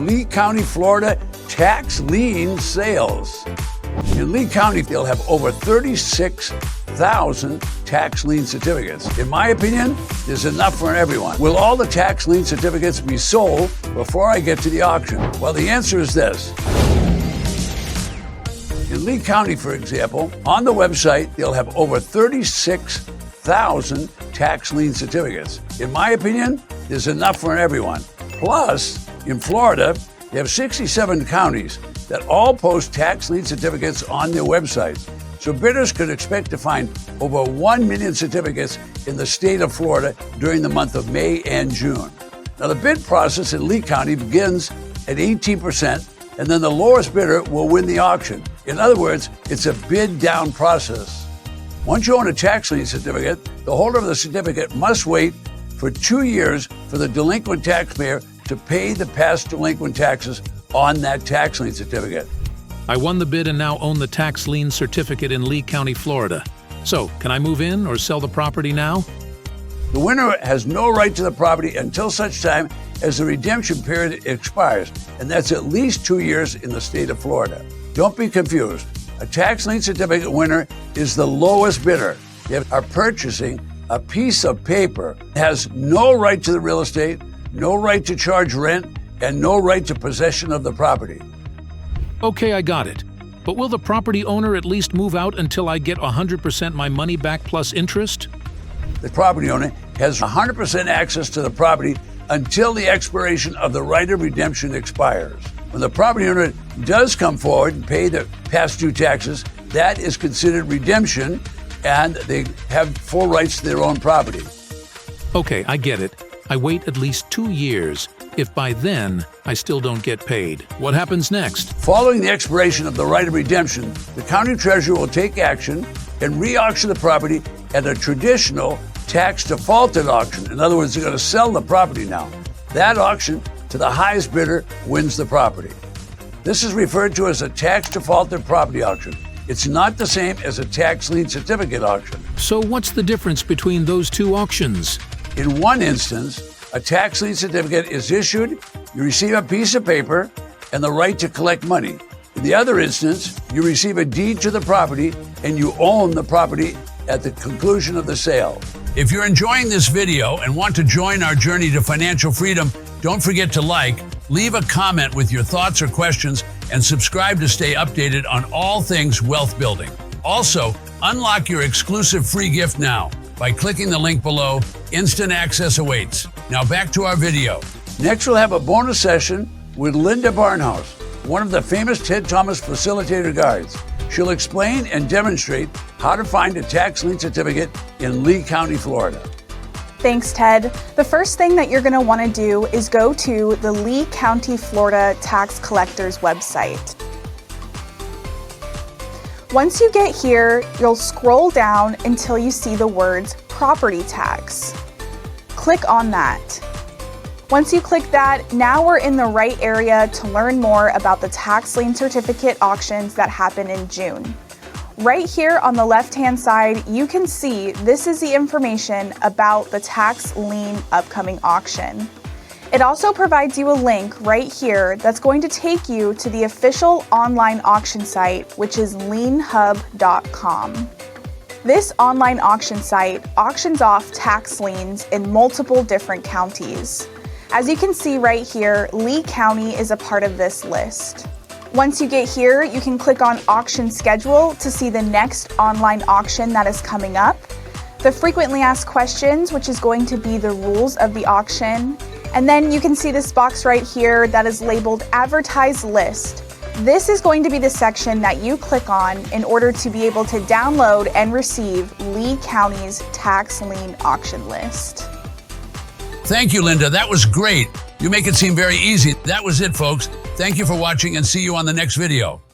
Lee County, Florida tax lien sales. In Lee County, they'll have over 36,000 tax lien certificates. In my opinion, there's enough for everyone. Will all the tax lien certificates be sold before I get to the auction? Well, the answer is this. In Lee County, for example, on the website, they'll have over 36,000 tax lien certificates. In my opinion, there's enough for everyone. Plus, in Florida, they have 67 counties that all post tax lien certificates on their websites. So bidders could expect to find over 1 million certificates in the state of Florida during the month of May and June. Now, the bid process in Lee County begins at 18%, and then the lowest bidder will win the auction. In other words, it's a bid down process. Once you own a tax lien certificate, the holder of the certificate must wait for 2 years for the delinquent taxpayer to pay the past delinquent taxes on that tax lien certificate. I won the bid and now own the tax lien certificate in Lee County, Florida. So, can I move in or sell the property now? The winner has no right to the property until such time as the redemption period expires, and that's at least 2 years in the state of Florida. Don't be confused. A tax lien certificate winner is the lowest bidder. They are purchasing a piece of paper, has no right to the real estate, no right to charge rent, and no right to possession of the property. Okay, I got it. But will the property owner at least move out until I get 100% my money back plus interest? The property owner has 100% access to the property until the expiration of the right of redemption expires. When the property owner does come forward and pay the past due taxes, that is considered redemption, and they have full rights to their own property. Okay, I get it. I wait at least 2 years. If by then I still don't get paid, what happens next? Following the expiration of the right of redemption, the county treasurer will take action and re-auction the property at a traditional tax defaulted auction. In other words, they're going to sell the property now. That auction to the highest bidder wins the property. This is referred to as a tax defaulted property auction. It's not the same as a tax lien certificate auction. So what's the difference between those two auctions? In one instance, a tax lien certificate is issued, you receive a piece of paper and the right to collect money. In the other instance, you receive a deed to the property and you own the property at the conclusion of the sale. If you're enjoying this video and want to join our journey to financial freedom, don't forget to like, leave a comment with your thoughts or questions, and subscribe to stay updated on all things wealth building. Also, unlock your exclusive free gift now by clicking the link below. Instant access awaits. Now back to our video. Next, we'll have a bonus session with Linda Barnhouse, one of the famous Ted Thomas facilitator guides. She'll explain and demonstrate how to find a tax lien certificate in Lee County, Florida. Thanks, Ted. The first thing that you're going to want to do is go to the Lee County, Florida Tax Collector's website. Once you get here, you'll scroll down until you see the words property tax. Click on that. Once you click that, now we're in the right area to learn more about the tax lien certificate auctions that happen in June. Right here on the left-hand side, you can see this is the information about the tax lien upcoming auction. It also provides you a link right here that's going to take you to the official online auction site, which is lienhub.com. This online auction site auctions off tax liens in multiple different counties. As you can see right here, Lee County is a part of this list. Once you get here, you can click on Auction Schedule to see the next online auction that is coming up, the frequently asked questions, which is going to be the rules of the auction, and then you can see this box right here that is labeled Advertise List. This is going to be the section that you click on in order to be able to download and receive Lee County's tax lien auction list. Thank you, Linda. That was great. You make it seem very easy. That was it, folks. Thank you for watching and see you on the next video.